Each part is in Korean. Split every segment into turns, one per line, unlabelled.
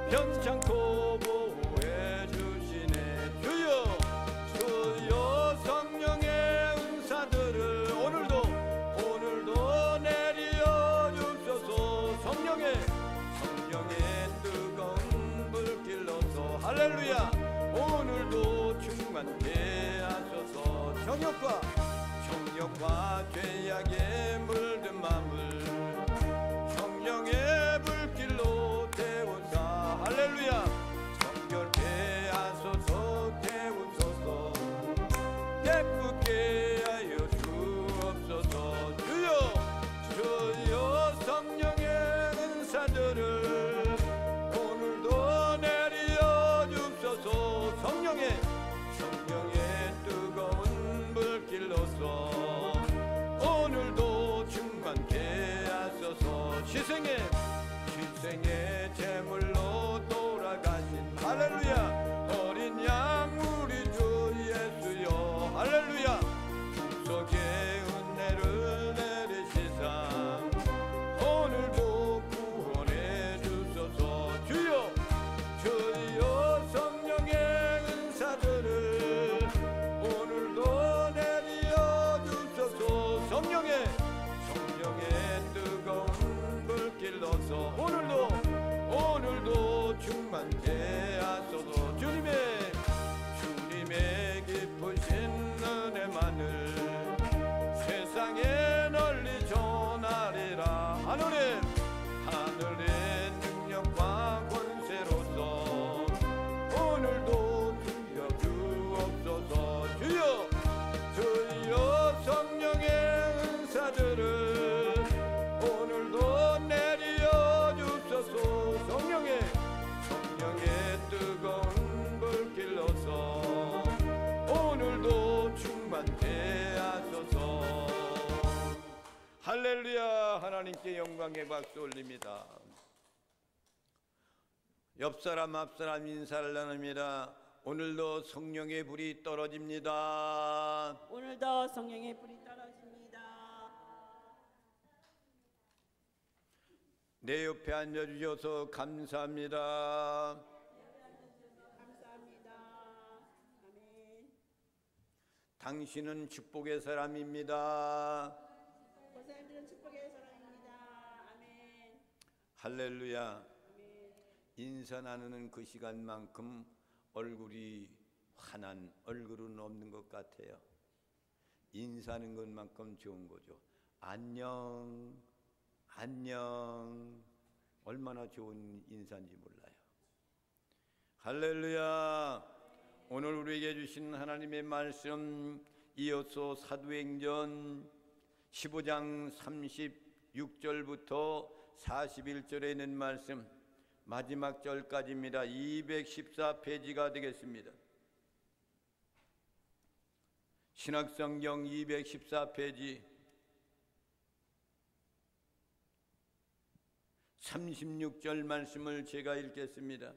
편찮고 보호해 주시네. 주여 주여 성령의 은사들을 오늘도 내려 주소서. 성령의 뜨거운 불길로서 할렐루야 오늘도 충만케 하소서. 정욕과 죄악에 물든 마음을 성령의 불길로 태우사. 할렐루야 정결케 하소서. 태우소서. 예쁘게 하여 주옵소서. 주여 성령의 은사들을 오늘도 내려 주소서. 성령의 뜨거운 불길로서 오늘도 충만케 하소서. 희생의 제물로 돌아가신 할렐루야 어린 양 우리 주 예수여. 할렐루야 구속의 은혜를 내리시사 오늘도 구원해 주소서. 주여 성령의 은사들을 오늘도 내려 주소서. 성령의 뜨거운 불길로서 오늘도 충만케 하소서. 주님의 깊으신 은혜만을 세상에 널리 전하리라. 하늘의 능력과 권세로서 오늘도 주여 주옵소서. 주여 성령의 은사들을 오늘도 내려 주소서. 성령의 뜨거운 불길로서 오늘도 충만케 하소서. 할렐루야 하나님께 영광의 박수 올립니다. 옆사람 앞사람 인사를 나눕니다. 오늘도 성령의 불이 떨어집니다.
오늘도 성령의 불이 떨어집니다.
내 옆에 앉아주셔서 감사합니다.
감사합니다. 아멘.
당신은 축복의 사람입니다.
고생들은 축복의 사람입니다. 아멘.
할렐루야.
아멘.
인사 나누는 그 시간만큼 얼굴이 환한 얼굴은 없는 것 같아요. 인사하는 것만큼 좋은 거죠. 안녕 얼마나 좋은 인사인지 몰라요. 할렐루야. 오늘 우리에게 주신 하나님의 말씀 이어서 사도행전 15장 36절부터 41절에 있는 말씀 마지막 절까지입니다. 214페이지가 되겠습니다. 신약성경 214페이지 36절 말씀을 제가 읽겠습니다.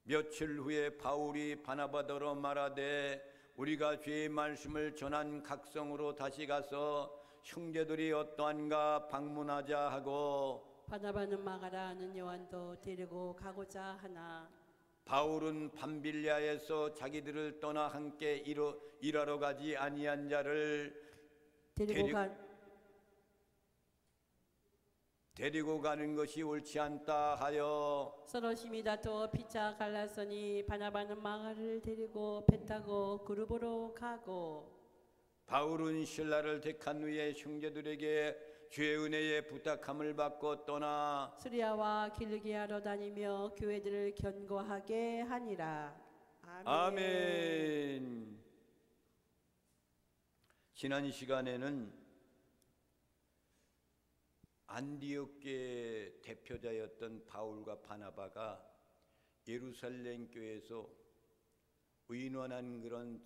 며칠 후에 바울이 바나바더러 말하되 우리가 주의 말씀을 전한 각성으로 다시 가서 형제들이 어떠한가 방문하자 하고
바나바는 마가라 하는 요한도 데리고 가고자 하나
바울은 밤빌리아에서 자기들을 떠나 함께 일하러 가지 아니한 자를 데리고 가는 것이 옳지 않다 하여
서로 심히 다투어 피차 갈라서니 바나바는 마가를 데리고 배 타고 그룹으로 가고
바울은 신라를 택한 후에 형제들에게 주의 은혜에 부탁함을 받고 떠나
수리아와 길르기아로 다니며 교회들을 견고하게 하니라. 아멘.
아멘. 지난 시간에는 안디옥교의 대표자였던 바울과 바나바가 예루살렘 교회에서 의논한 그런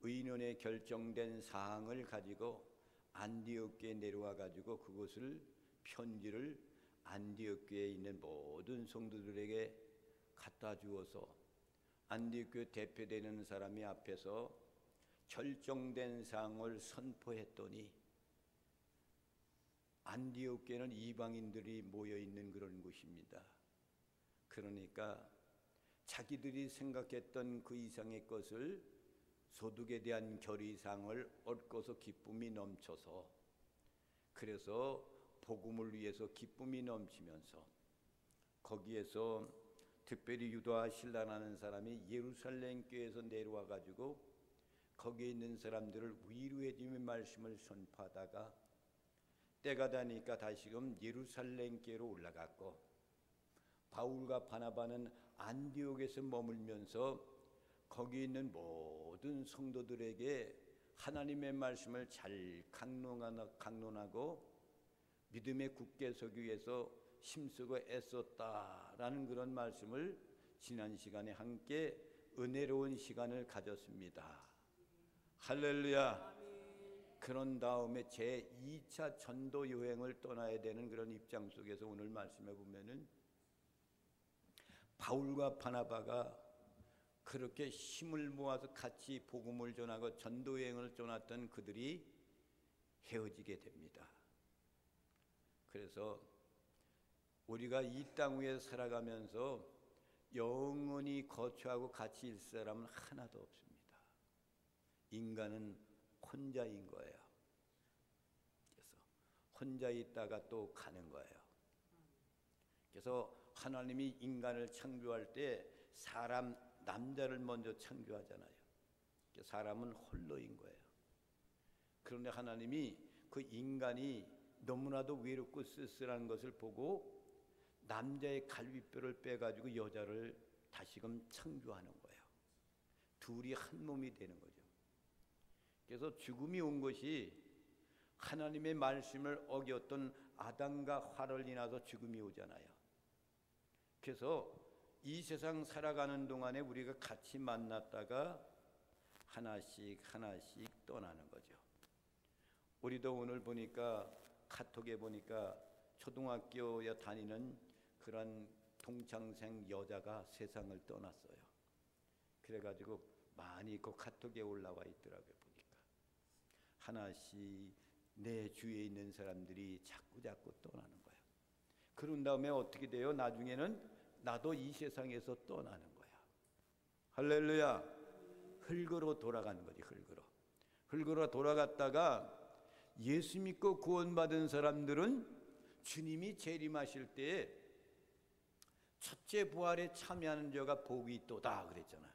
의논에 결정된 사항을 가지고 안디옥교에 내려와 가지고 그것을 편지를 안디옥교에 있는 모든 성도들에게 갖다 주어서 안디옥교 대표되는 사람이 앞에서 결정된 사항을 선포했더니 안디옥교는 이방인들이 모여 있는 그런 곳입니다. 그러니까 자기들이 생각했던 그 이상의 것을, 소득에 대한 결의상을 얻고서 기쁨이 넘쳐서, 그래서 복음을 위해서 기쁨이 넘치면서 거기에서 특별히 유다와 실라라는 사람이 예루살렘 교회에서 내려와 가지고 거기에 있는 사람들을 위로해 주는 말씀을 선포하다가 때가 되니까 다시금 예루살렘 교회로 올라갔고, 바울과 바나바는 안디옥에서 머물면서 거기 있는 모든 성도들에게 하나님의 말씀을 잘 강론하고 믿음에 굳게 서기 위해서 힘쓰고 애썼다라는 그런 말씀을 지난 시간에 함께 은혜로운 시간을 가졌습니다. 할렐루야. 그런 다음에 제2차 전도 여행을 떠나야 되는 그런 입장 속에서 오늘 말씀해 보면은 바울과 바나바가 그렇게 힘을 모아서 같이 복음을 전하고 전도 여행을 떠났던 그들이 헤어지게 됩니다. 그래서 우리가 이 땅 위에 살아가면서 영원히 거처하고 같이 있을 사람은 하나도 없습니다. 인간은 혼자인 거예요. 그래서 혼자 있다가 또 가는 거예요. 그래서 하나님이 인간을 창조할 때 사람 남자를 먼저 창조하잖아요. 사람은 홀로인 거예요. 그런데 하나님이 그 인간이 너무나도 외롭고 쓸쓸한 것을 보고 남자의 갈비뼈를 빼가지고 여자를 다시금 창조하는 거예요. 둘이 한 몸이 되는 거죠. 그래서 죽음이 온 것이 하나님의 말씀을 어겼던 아담과 화를 인해서 죽음이 오잖아요. 그래서 이 세상 살아가는 동안에 우리가 같이 만났다가 하나씩 떠나는 거죠. 우리도 오늘 보니까 카톡에 보니까 초등학교에 다니는 그런 동창생 여자가 세상을 떠났어요. 그래가지고 많이 그 카톡에 올라와 있더라고요. 보니까 하나씩 내 주위에 있는 사람들이 자꾸 떠나는 거예요. 그런 다음에 어떻게 돼요? 나중에는 나도 이 세상에서 떠나는 거야. 할렐루야. 흙으로 돌아가는 거지. 흙으로 돌아갔다가 예수 믿고 구원받은 사람들은 주님이 재림하실 때에 첫째 부활에 참여하는 자가 복이 있도다 그랬잖아요.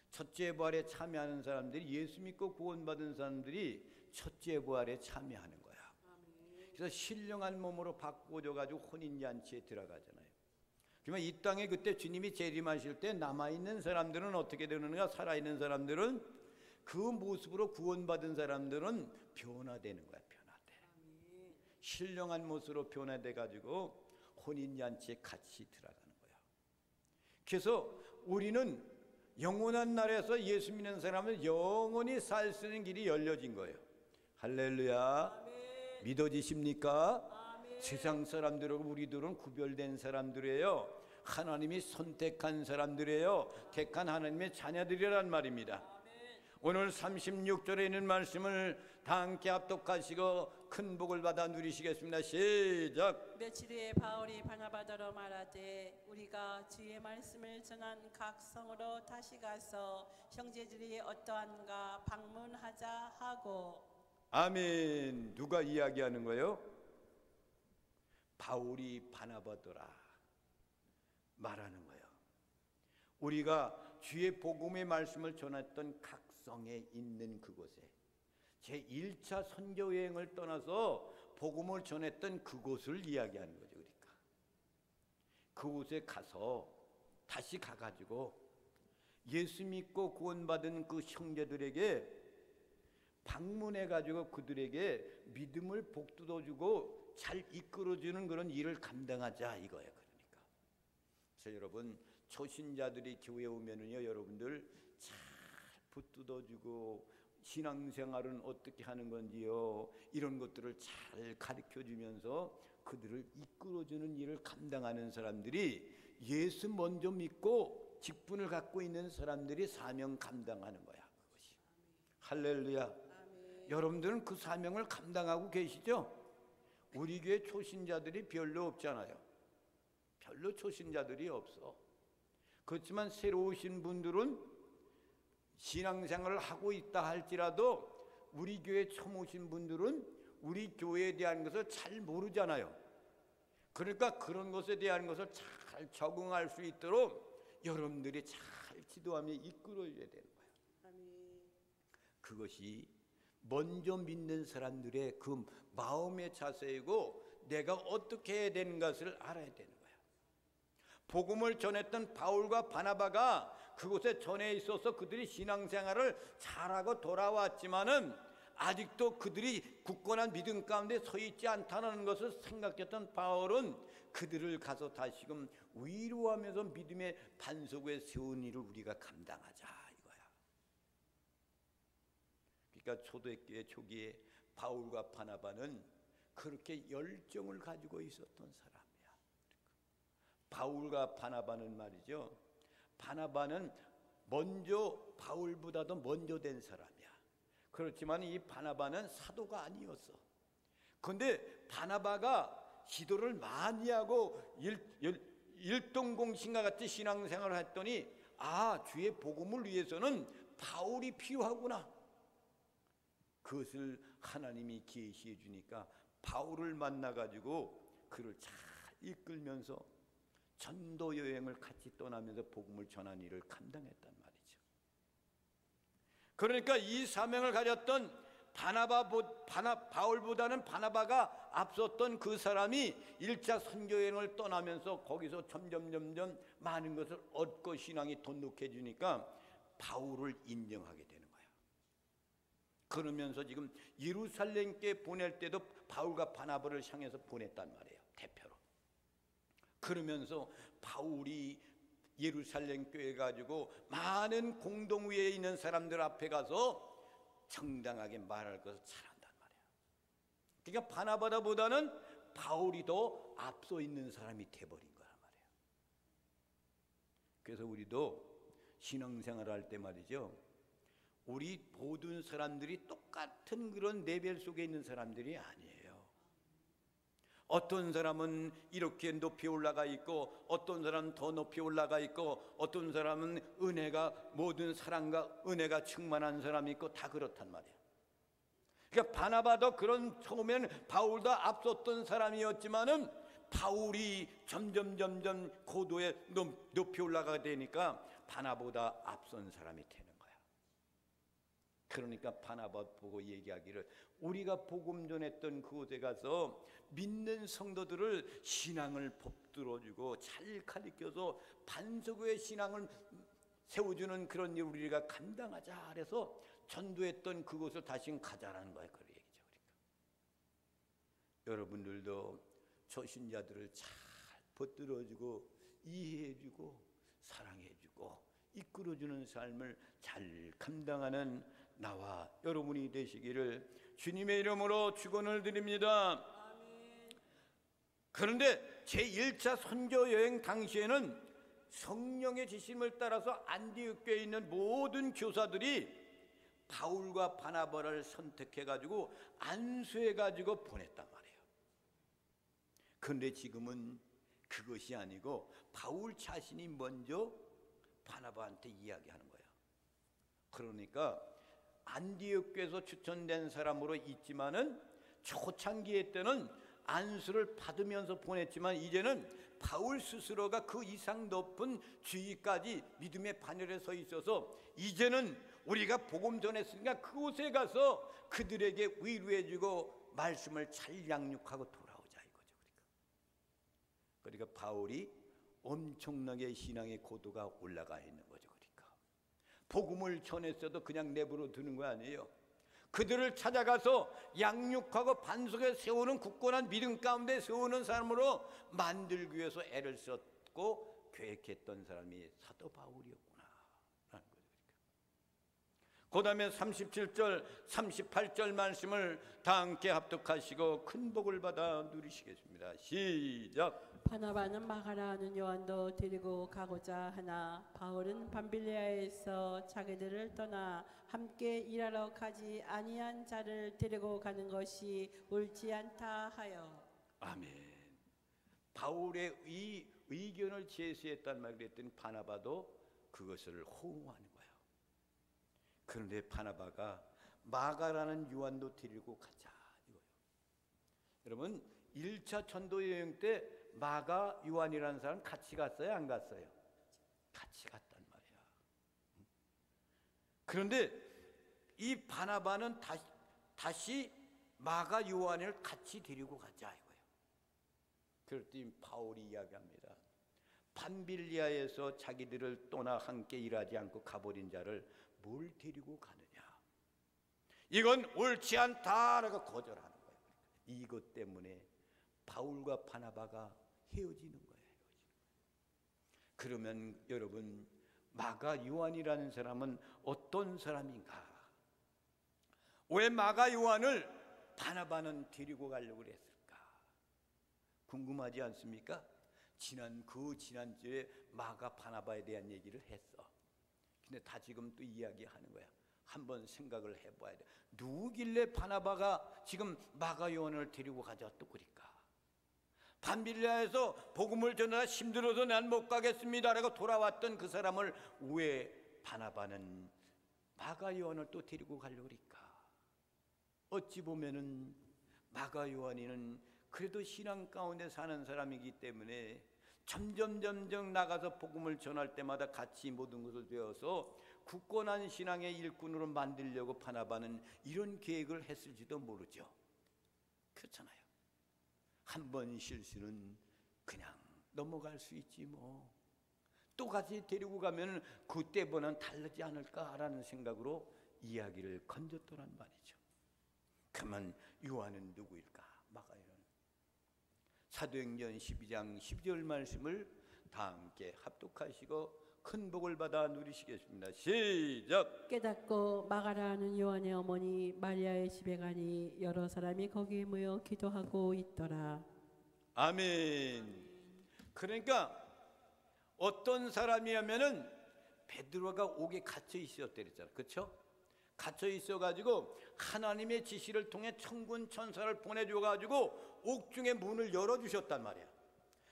첫째 부활에 참여하는 사람들이, 예수 믿고 구원받은 사람들이 첫째 부활에 참여하는 거야. 그래서 신령한 몸으로 바꿔줘가지고 혼인잔치에 들어가잖아요. 그러면 이 땅에 그때 주님이 재림하실 때 남아있는 사람들은 어떻게 되는가? 살아있는 사람들은 그 모습으로 구원받은 사람들은 변화되는 거야. 신령한 모습으로 변화돼가지고 혼인잔치에 같이 들어가는 거야. 그래서 우리는 영원한 나라에서 예수 믿는 사람은 영원히 살 수 있는 길이 열려진 거예요. 할렐루야. 아멘. 믿어지십니까? 아멘. 세상 사람들하고 우리들은 구별된 사람들이에요. 하나님이 선택한 사람들이에요. 택한 하나님의 자녀들이란 말입니다. 오늘 36절에 있는 말씀을 다 함께 합독하시고 큰 복을 받아 누리시겠습니다. 시작.
며칠 후에 바울이 바나바더러 말하되 우리가 주의 말씀을 전한 각 성으로 다시 가서 형제들이 어떠한가 방문하자 하고.
아멘. 누가 이야기하는 거예요? 바울이 바나바더라 말하는 거예요. 우리가 주의 복음의 말씀을 전했던 각 성에 있는 그곳에, 제1차 선교 여행을 떠나서 복음을 전했던 그곳을 이야기하는 거죠. 그러니까 그곳에 가서 다시 가가지고 예수 믿고 구원받은 그 형제들에게 방문해가지고 그들에게 믿음을 복돋워주고 잘 이끌어주는 그런 일을 감당하자 이거예요. 그러니까 그래서 여러분, 초신자들이 교회에 오면은요, 여러분들 잘 붙들어주고 신앙생활은 어떻게 하는 건지요, 이런 것들을 잘 가르쳐주면서 그들을 이끌어주는 일을 감당하는 사람들이, 예수 먼저 믿고 직분을 갖고 있는 사람들이 사명 감당하는 거야. 그것이. 할렐루야. 아멘. 여러분들은 그 사명을 감당하고 계시죠? 우리 교회 초신자들이 별로 없잖아요. 별로 초신자들이 없어. 그렇지만 새로 오신 분들은 신앙생활을 하고 있다 할지라도 우리 교회 처음 오신 분들은 우리 교회에 대한 것을 잘 모르잖아요. 그러니까 그런 것에 대한 것을 잘 적응할 수 있도록 여러분들이 잘 지도하며 이끌어줘야 되는 거예요.
아멘.
그것이 먼저 믿는 사람들의 그 마음의 자세이고 내가 어떻게 해야 되는 것을 알아야 되는 거예요. 복음을 전했던 바울과 바나바가 그곳에 전에 있어서 그들이 신앙생활을 잘하고 돌아왔지만은 아직도 그들이 굳건한 믿음 가운데 서 있지 않다는 것을 생각했던 바울은 그들을 가서 다시금 위로하면서 믿음의 반석 위에 세운 일을 우리가 감당하자 이거야. 그러니까 초대교회 초기에 바울과 바나바는 그렇게 열정을 가지고 있었던 사람이야. 바울과 바나바는 말이죠. 바나바는 먼저 바울보다도 먼저 된 사람이야. 그렇지만 이 바나바는 사도가 아니었어. 그런데 바나바가 기도를 많이 하고 일동공신과 같이 신앙생활을 했더니 주의 복음을 위해서는 바울이 필요하구나. 그것을 하나님이 계시해 주니까 바울을 만나가지고 그를 잘 이끌면서 전도 여행을 같이 떠나면서 복음을 전하는 일을 감당했단 말이죠. 그러니까 이 사명을 가졌던 바울보다는 바나바가 앞섰던 그 사람이 1차 선교여행을 떠나면서 거기서 점점 많은 것을 얻고 신앙이 돈독해지니까 바울을 인정하게 되는 거야. 그러면서 지금 예루살렘께 보낼 때도 바울과 바나바를 향해서 보냈단 말이에요. 대표로. 그러면서 바울이 예루살렘 교회 가지고 많은 공동회에 있는 사람들 앞에 가서 정당하게 말할 것을 잘한단 말이에요. 그러니까 바나바보다는 바울이 더 앞서 있는 사람이 돼버린 거란 말이에요. 그래서 우리도 신앙생활 할 때 말이죠, 우리 모든 사람들이 똑같은 그런 레벨 속에 있는 사람들이 아니에요. 어떤 사람은 이렇게 높이 올라가 있고 어떤 사람은 더 높이 올라가 있고 어떤 사람은 은혜가 모든 사랑과 은혜가 충만한 사람이 있고 다 그렇단 말이에요. 그러니까 바나바도 그런 처음에는 바울도 앞섰던 사람이었지만은 바울이 점점 고도에 높이 올라가게 되니까 바나보다 앞선 사람이 되는 거야. 그러니까 바나바 보고 얘기하기를 우리가 복음 전했던 그곳에 가서 믿는 성도들을 신앙을 법들어주고 잘 가르쳐서 반석 위에 신앙을 세워주는 그런 일 우리가 감당하자. 그래서 전도했던 그곳을 다시 가자라는 거예요. 그 얘기죠. 그러니까 여러분들도 초신자들을 잘 붙들어주고 이해해주고 사랑해주고 이끌어주는 삶을 잘 감당하는 나와 여러분이 되시기를 주님의 이름으로 축원을 드립니다. 그런데 제1차 선교 여행 당시에는 성령의 지심을 따라서 안디옥교에 있는 모든 교사들이 바울과 바나바를 선택해가지고 안수해가지고 보냈단 말이에요. 그런데 지금은 그것이 아니고 바울 자신이 먼저 바나바한테 이야기하는 거예요. 그러니까 안디옥교에서 추천된 사람으로 있지만은 초창기에 때는 안수를 받으면서 보냈지만 이제는 바울 스스로가 그 이상 높은 지위까지 믿음의 반열에 서 있어서 이제는 우리가 복음 전했으니까 그곳에 가서 그들에게 위로해주고 말씀을 잘 양육하고 돌아오자 이거죠. 그러니까 바울이 엄청나게 신앙의 고도가 올라가 있는 거죠. 그러니까 복음을 전했어도 그냥 내버려 두는 거 아니에요. 그들을 찾아가서 양육하고 반석에 세우는 굳건한 믿음 가운데 세우는 사람으로 만들기 위해서 애를 썼고 계획했던 사람이 사도 바울이었구나 라는 거죠. 그 다음에 37절 38절 말씀을 다 함께 합독하시고 큰 복을 받아 누리시겠습니다. 시작.
바나바는 마가라 하는 요한도 데리고 가고자 하나 바울은 밤빌리아에서 자기들을 떠나 함께 일하러 가지 아니한 자를 데리고 가는 것이 옳지 않다 하여.
아멘. 바울의 이 의견을 제시했단 말을 그랬더니 바나바도 그것을 호응하는 거예요. 그런데 바나바가 마가라는 요한도 데리고 가자 이거예요. 여러분 1차 전도 여행 때 마가 요한이라는 사람 같이 갔어요? 안 갔어요? 같이 갔단 말이야. 그런데 이 바나바는 다시 마가 요한을 같이 데리고 가자 이거예요. 그럴 때 바울이 이야기합니다. 밤빌리아에서 자기들을 떠나 함께 일하지 않고 가버린 자를 뭘 데리고 가느냐. 이건 옳지 않다라고 거절하는 거예요. 이것 때문에 바울과 바나바가 헤어지는 거예요. 그러면 여러분 마가 요한이라는 사람은 어떤 사람인가? 왜 마가 요한을 바나바는 데리고 가려고 그랬을까? 궁금하지 않습니까? 지난주에 마가 바나바에 대한 얘기를 했어. 근데 다 지금 또 이야기하는 거야. 한번 생각을 해봐야 돼. 누구길래 바나바가 지금 마가 요한을 데리고 가자 또 그럴까? 밤빌리아에서 복음을 전하다 힘들어서 난 못 가겠습니다라고 돌아왔던 그 사람을 왜 바나바는 마가 요한을 또 데리고 가려고 그럴까? 어찌 보면은 마가 요한이는 그래도 신앙 가운데 사는 사람이기 때문에 점점 나가서 복음을 전할 때마다 같이 모든 것을 배워서 굳건한 신앙의 일꾼으로 만들려고 바나바는 이런 계획을 했을지도 모르죠. 그렇잖아요. 한 번 실수는 그냥 넘어갈 수 있지 뭐. 또 같이 데리고 가면 그때보다는 다르지 않을까라는 생각으로 이야기를 건졌더란 말이죠. 그러면 요한은 누구일까? 마가 요한. 사도행전 12장 12절 말씀을 다 함께 합독하시고 큰 복을 받아 누리시겠습니다. 시작.
깨닫고 마가라는 요한의 어머니 마리아의 집에 가니 여러 사람이 거기에 모여 기도하고 있더라.
아멘. 그러니까 어떤 사람이냐면은 베드로가 옥에 갇혀 있었대 그랬잖아. 그렇죠? 갇혀 있어 가지고 하나님의 지시를 통해 천군 천사를 보내줘 가지고 옥중의 문을 열어 주셨단 말이야.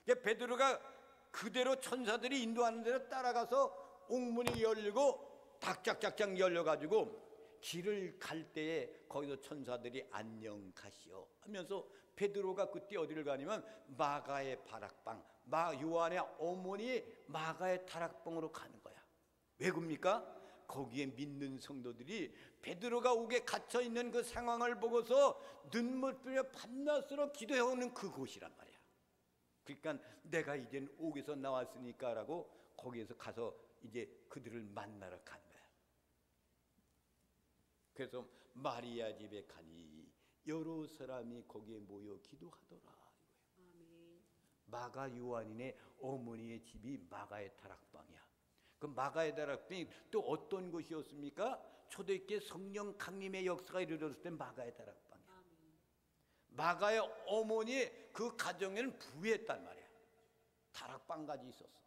그러니까 베드로가 그대로 천사들이 인도하는 대로 따라가서 옥문이 열리고 닥짝짝짝 열려 가지고 길을 갈 때에 거기서 천사들이 안녕 가시오 하면서 베드로가 그때 어디를 가냐면 마가의 다락방, 요한의 어머니 마가의 다락방으로 가는 거야. 왜 그럽니까? 거기에 믿는 성도들이 베드로가 옥에 갇혀 있는 그 상황을 보고서 눈물 뿌려 밤낮으로 기도해오는 그곳이란 말이야. 그러니까 내가 이젠 옥에서 나왔으니까라고 거기에서 가서 이제 그들을 만나러 간 거야. 그래서 마리아 집에 가니 여러 사람이 거기에 모여 기도하더라. 마가 요한인의 어머니의 집이 마가의 다락방이야. 그 마가의 다락방이 또 어떤 곳이었습니까? 초대교회 성령 강림의 역사가 이루어졌을 때 마가의 다락방이야. 마가의 어머니 그 가정에는 부유했단 말이야. 다락방까지 있었어.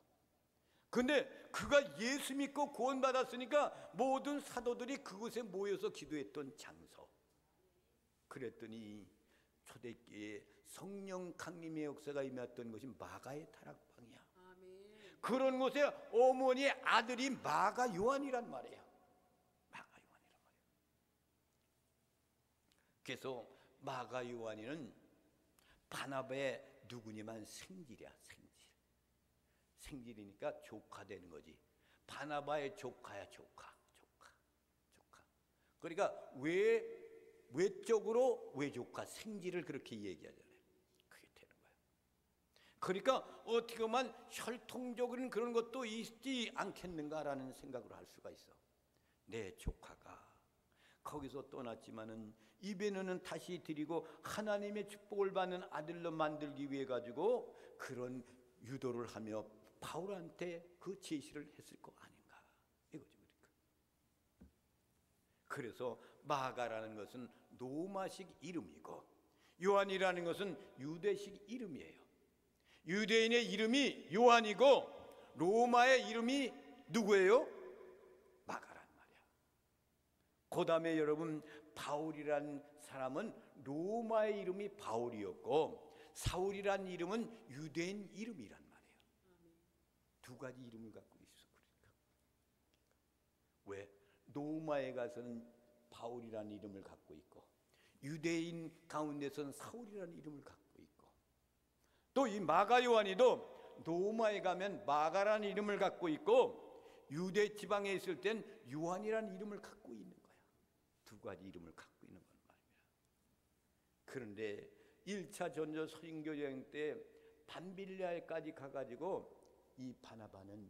근데 그가 예수 믿고 구원받았으니까 모든 사도들이 그곳에 모여서 기도했던 장소. 그랬더니 초대교회에 성령 강림의 역사가 임했던 것이 마가의 다락방이야. 그런 곳에 어머니의 아들이 마가 요한이란 말이에요. 마가 요한이란 말이에요. 그래서 마가 요한이는 바나바의 누구니만 생질이야. 생질이니까 조카 되는 거지. 바나바의 조카야. 조카. 그러니까 외적으로 외조카 생질을 그렇게 얘기하잖아요. 그게 되는 거예요. 그러니까 어떻게 보면 혈통적인 그런 것도 있지 않겠는가라는 생각을 할 수가 있어. 내 조카가 거기서 떠났지만은 이번에는 다시 드리고 하나님의 축복을 받는 아들로 만들기 위해 가지고 그런 유도를 하며 바울한테 그 제시를 했을 거 아닌가 이거죠. 그러니까. 그래서 마가라는 것은 로마식 이름이고 요한이라는 것은 유대식 이름이에요. 유대인의 이름이 요한이고 로마의 이름이 누구예요? 마가란 말이야. 그 다음에 여러분 바울이라는 사람은 로마의 이름이 바울이었고 사울이란 이름은 유대인 이름이란 말이에요. 두 가지 이름을 갖고 있어. 그러니까 왜 로마에 가서는 바울이라는 이름을 갖고 있고 유대인 가운데서는 사울이라는 이름을 갖고 있고 또 이 마가 요한이도 로마에 가면 마가라는 이름을 갖고 있고 유대 지방에 있을 땐 요한이라는 이름을 갖고 있는 거야. 두 가지 이름을 갖고 있는 건 말입니다. 그런데 1차 전도 선교 여행 때 밤빌리아에까지 가가지고 이 바나바는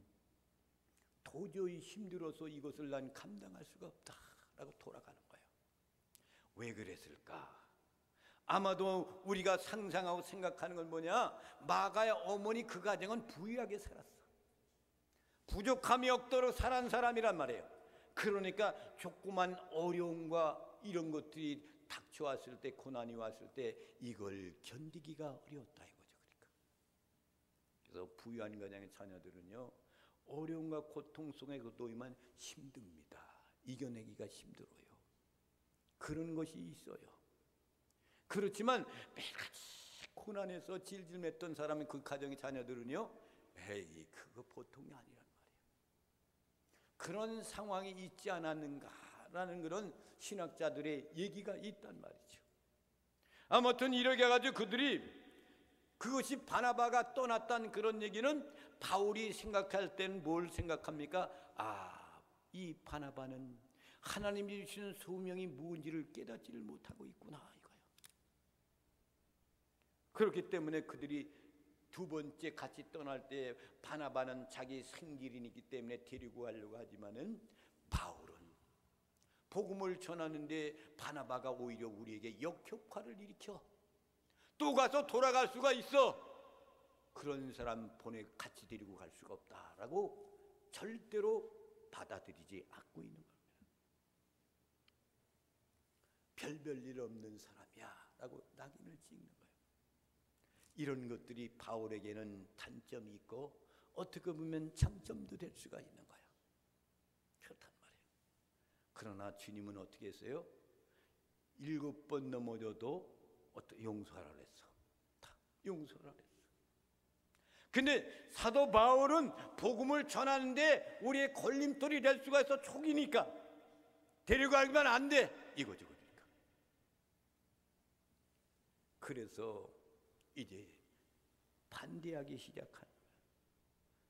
도저히 힘들어서 이것을 난 감당할 수가 없다라고 돌아가는 거예요. 왜 그랬을까? 아마도 우리가 상상하고 생각하는 건 뭐냐? 마가의 어머니 그 가정은 부유하게 살았어. 부족함이 없도록 살은 사람이란 말이에요. 그러니까 조그만 어려움과 이런 것들이 닥쳐왔을 때, 고난이 왔을 때 이걸 견디기가 어려웠다 이거죠. 그러니까 그래서 부유한 가정의 자녀들은요 어려움과 고통 속에 놓이면 힘듭니다. 이겨내기가 힘들어요. 그런 것이 있어요. 그렇지만 매일같이 고난에서 질질 맺던 사람의 그 가정의 자녀들은요 에이 그거 보통이 아니란 말이에요. 그런 상황이 있지 않았는가라는 그런 신학자들의 얘기가 있단 말이죠. 아무튼 이렇게 해가지고 그들이 그것이 바나바가 떠났다는 그런 얘기는 바울이 생각할 때는 뭘 생각합니까? 이 바나바는 하나님이 주시는 소명이 무엇인지를 깨닫지를 못하고 있구나 이거예요. 그렇기 때문에 그들이 두 번째 같이 떠날 때 바나바는 자기 생질이기 때문에 데리고 가려고 하지만은 바울은 복음을 전하는데 바나바가 오히려 우리에게 역효과를 일으켜 또 가서 돌아갈 수가 있어. 그런 사람 같이 데리고 갈 수가 없다라고 절대로 받아들이지 않고 있는 겁니다. 별일 없는 사람이야 라고 낙인을 찍는 거예요. 이런 것들이 바울에게는 단점이 있고 어떻게 보면 장점도 될 수가 있는 거예요. 그렇단 말이에요. 그러나 주님은 어떻게 했어요? 7번 넘어져도 용서하라 그랬어. 다 용서하라 그랬어. 근데 사도 바울은 복음을 전하는데 우리의 걸림돌이 될 수가 있어. 촉이니까 데려가기만 안 돼 이거죠. 그러니까 그래서 이제 반대하기 시작한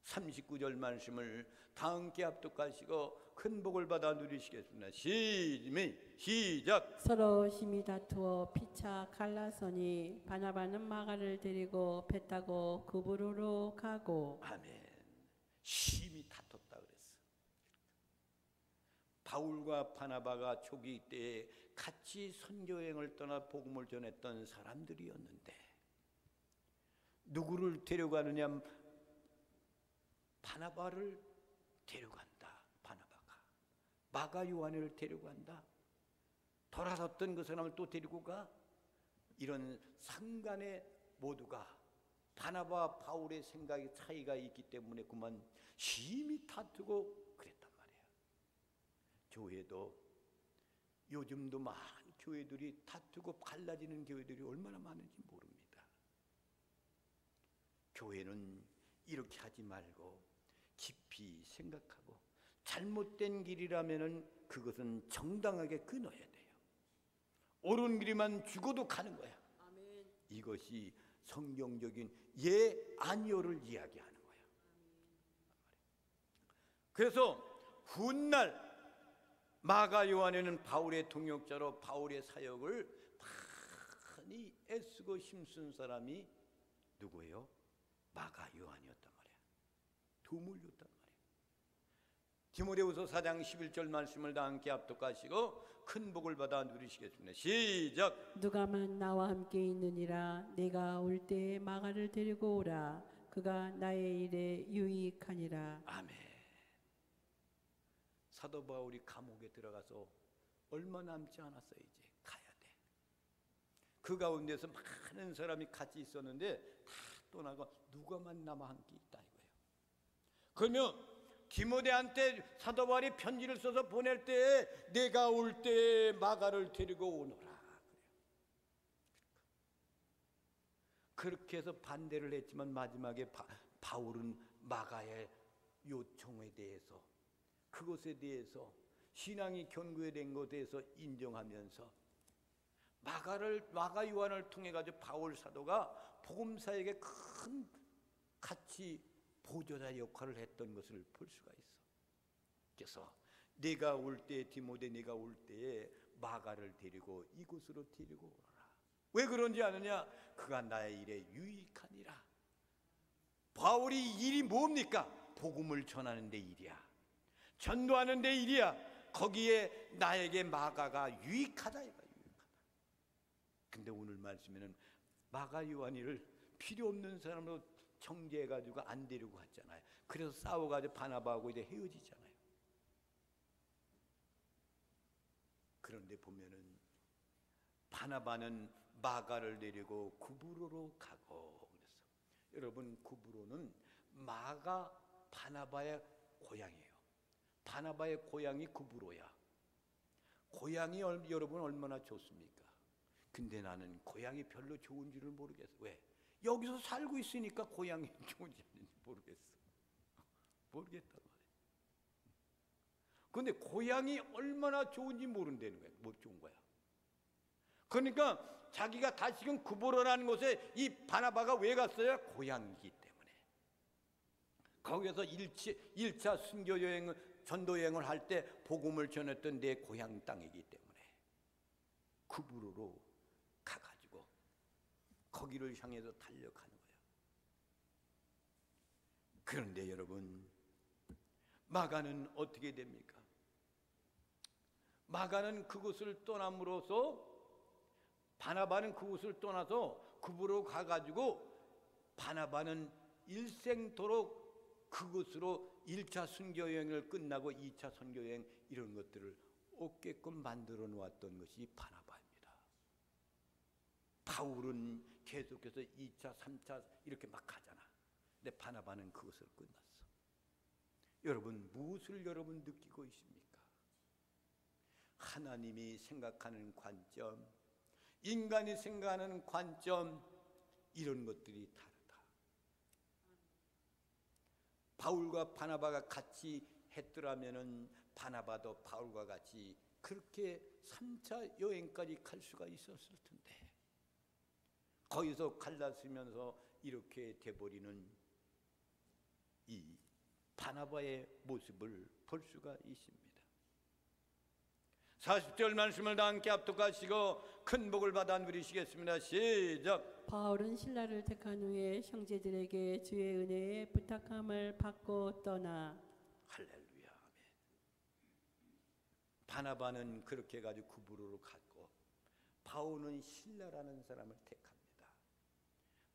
39절 말씀을 다 함께 합독하시고 큰 복을 받아 누리시겠습니다. 시작.
서로 심히 다투어 피차 갈라서니 바나바는 마가를 데리고 배 타고 그브로로 가고.
아멘. 심히 다퉜다 그랬어. 바울과 바나바가 초기 때에 같이 선교여행을 떠나 복음을 전했던 사람들이었는데 누구를 데려가느냐? 바나바를 데려간다. 바나바가 마가 요한을 데려간다. 돌아섰던 그 사람을 또 데리고 가. 이런 상간에 모두가 바나바와 바울의 생각의 차이가 있기 때문에 그만 심히 다투고 그랬단 말이에요. 교회도 요즘도 많은 교회들이 다투고 갈라지는 교회들이 얼마나 많은지 모릅니다. 교회는 이렇게 하지 말고 깊이 생각하고 잘못된 길이라면은 그것은 정당하게 끊어야 돼요. 옳은 길이만 죽어도 가는 거야.
아멘.
이것이 성경적인 예아니오를 이야기하는 거야. 그래서 훗날 마가 요한에는 바울의 동역자로 바울의 사역을 많이 애쓰고 힘쓴 사람이 누구예요? 마가 요한이었단 말이야. 두물렸단 말이야. 디모데후서 4장 11절 말씀을 다 함께 합독하시고 큰 복을 받아 누리시겠습니다. 시작.
누가만 나와 함께 있느니라. 내가 올 때에 마가를 데리고 오라. 그가 나의 일에 유익하니라.
아멘. 사도 바울이 감옥에 들어가서 얼마 남지 않았어요. 이제 가야 돼. 그 가운데서 많은 사람이 같이 있었는데 다 떠나고 누가만 남아 함께 있다 이거예요. 그러면 디모데한테 사도 바울이 편지를 써서 보낼 때 내가 올 때 마가를 데리고 오너라. 그렇게 해서 반대를 했지만 마지막에 바울은 마가의 요청에 대해서, 그것에 대해서 신앙이 견고해된 것에 대해서 인정하면서 마가 요한을 통해 가지고 바울 사도가 복음사에게 큰 같이 보조자 역할을 했던 것을 볼 수가 있어. 그래서 내가 올 때, 디모데 네가 올 때에 마가를 데리고 이곳으로 데리고 오라. 왜 그런지 아느냐? 그가 나의 일에 유익하니라. 바울이 일이 뭡니까? 복음을 전하는 데 일이야. 전도하는 데 일이야. 거기에 나에게 마가가 유익하다 이거야. 유익하다. 근데 오늘 말씀에는 마가 요한이를 필요 없는 사람으로 정죄해가지고 안 데리고 갔잖아요. 그래서 싸워가지고 바나바하고 이제 헤어지잖아요. 그런데 보면은 바나바는 마가를 데리고 구브로로 가고 그랬어. 여러분, 구브로는 마가 바나바의 고향이에요. 바나바의 고향이 구브로야. 고향이 여러분 얼마나 좋습니까? 근데 나는 고향이 별로 좋은 줄을 모르겠어. 왜? 여기서 살고 있으니까 고향이 좋은지 아닌지 모르겠단 말이에요. 근데 고향이 얼마나 좋은지 모른다는 거야. 뭐 좋은 거야. 그러니까 자기가 다시금 구브로라는 곳에 이 바나바가 왜 갔어요? 고향이기 때문에. 거기서 1차 순교 여행을, 전도 여행을 할 때 복음을 전했던 내 고향 땅이기 때문에 구브로로 가가지고 거기를 향해서 달려가는 거예요. 그런데 여러분, 마가는 어떻게 됩니까? 마가는 그곳을 떠남으로써, 바나바는 그곳을 떠나서 구브로 가가지고 바나바는 일생토록 그곳으로 1차 순교여행을 끝나고 2차 선교여행 이런 것들을 없게끔 만들어 놓았던 것이 바나바입니다. 바울은 계속해서 2차, 3차 이렇게 막 가잖아. 근데 바나바는 그것을 끝났어. 여러분, 무엇을 여러분 느끼고 있습니까? 하나님이 생각하는 관점, 인간이 생각하는 관점, 이런 것들이 다르다. 바울과 바나바가 같이 했더라면은 바나바도 바울과 같이 그렇게 3차 여행까지 갈 수가 있었을 텐데 거기서 갈라서면서 이렇게 돼버리는 이 바나바의 모습을 볼 수가 있습니다. 40절 말씀을 다 함께 합독하시고 큰 복을 받아 누리시겠습니다. 시작.
바울은 신라를 택한 후에 형제들에게 주의 은혜에 부탁함을 받고 떠나.
할렐루야. 아멘. 바나바는 그렇게 해가지고 구브로로 갔고 바울은 신라라는 사람을 택합니다.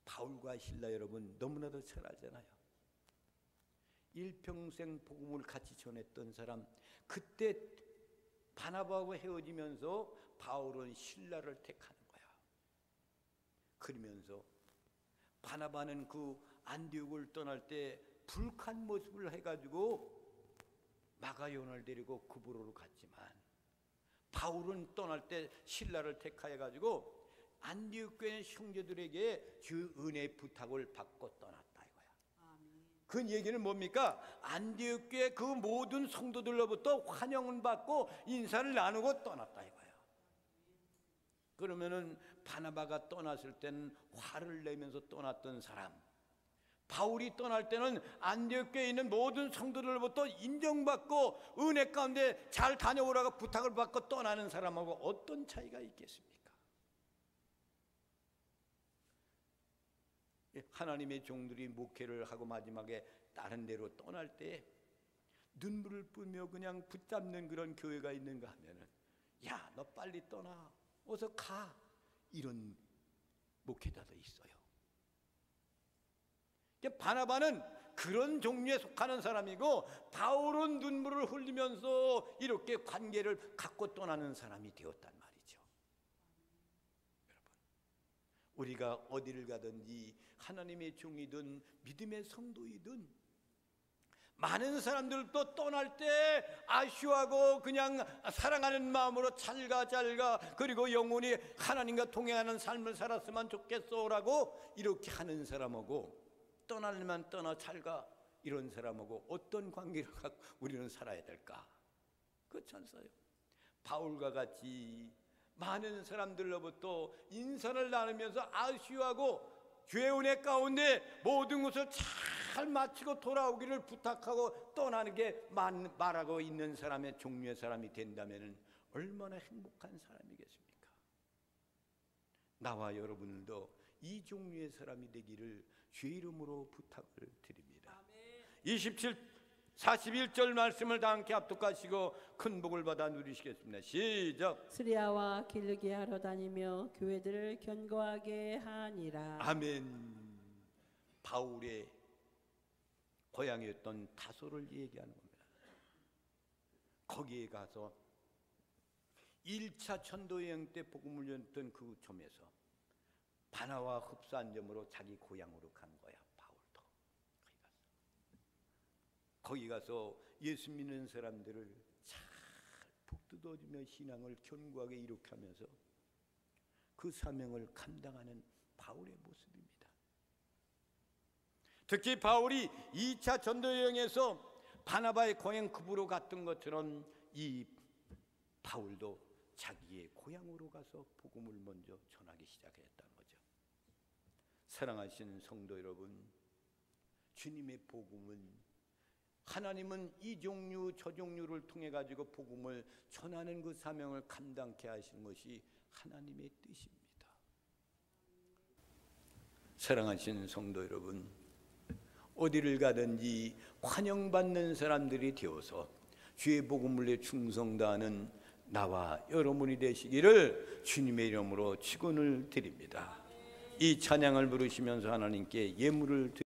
바울과 신라 여러분 너무나도 잘 알잖아요. 일평생 복음을 같이 전했던 사람. 그때 바나바하고 헤어지면서 바울은 신라를 택하는 거야. 그러면서 바나바는 그 안디옥을 떠날 때 불쾌한 모습을 해가지고 마가요한을 데리고 구브로로 갔지만 바울은 떠날 때 신라를 택하여가지고 안디옥 교회 형제들에게 주 은혜의 부탁을 받고 떠났다 이거야. 그 얘기는 뭡니까? 안디옥 교회 그 모든 성도들로부터 환영을 받고 인사를 나누고 떠났다 이거야. 그러면은 바나바가 떠났을 때는 화를 내면서 떠났던 사람, 바울이 떠날 때는 안디옥 교회에 있는 모든 성도들로부터 인정받고 은혜 가운데 잘 다녀오라고 부탁을 받고 떠나는 사람하고 어떤 차이가 있겠습니까? 하나님의 종들이 목회를 하고 마지막에 다른 데로 떠날 때 눈물을 뿜며 그냥 붙잡는 그런 교회가 있는가 하면은 야, 너 빨리 떠나, 어서 가, 이런 목회자도 있어요. 바나바는 그런 종류에 속하는 사람이고 바울은 눈물을 흘리면서 이렇게 관계를 갖고 떠나는 사람이 되었단 말이죠. 여러분, 우리가 어디를 가든지 하나님의 종이든 믿음의 성도이든 많은 사람들도 떠날 때 아쉬워하고 그냥 사랑하는 마음으로 잘가 그리고 영원히 하나님과 동행하는 삶을 살았으면 좋겠소라고 이렇게 하는 사람하고 떠나려면 떠나 잘가 이런 사람하고 어떤 관계를 갖고 우리는 살아야 될까? 그렇지 않아요? 바울과 같이 많은 사람들로부터 인사를 나누면서 아쉬워하고 죄 은혜 가운데 모든 것을 잘 마치고 돌아오기를 부탁하고 떠나는 게 말하고 있는 사람의 종류의 사람이 된다면 얼마나 행복한 사람이겠습니까? 나와 여러분들도 이 종류의 사람이 되기를 주의 이름으로 부탁을 드립니다. 41절 말씀을 다 함께 합독하시고 큰 복을 받아 누리시겠습니다. 시작.
스리아와 길르기아로 다니며 교회들을 견고하게 하니라.
아멘. 바울의 고향이었던 다소를 얘기하는 겁니다. 거기에 가서 1차 전도여행 때 복음을 전했던 그 점에서 바나와 흡사한 점으로 자기 고향으로 간 거야. 바울도 거기 가서 예수 믿는 사람들을 잘 북돋워주며 신앙을 견고하게 이룩게 하면서 그 사명을 감당하는 바울의 모습입니다. 특히 바울이 2차 전도여행에서 바나바의 고향 급으로 갔던 것처럼 이 바울도 자기의 고향으로 가서 복음을 먼저 전하기 시작했다는 거죠. 사랑하시는 성도 여러분, 주님의 복음은 하나님은 이 종류 저 종류를 통해 가지고 복음을 전하는 그 사명을 감당케 하시는 것이 하나님의 뜻입니다. 사랑하시는 성도 여러분, 어디를 가든지 환영받는 사람들이 되어서 주의 복음을 충성다하는 나와 여러분이 되시기를 주님의 이름으로 축원을 드립니다. 이 찬양을 부르시면서 하나님께 예물을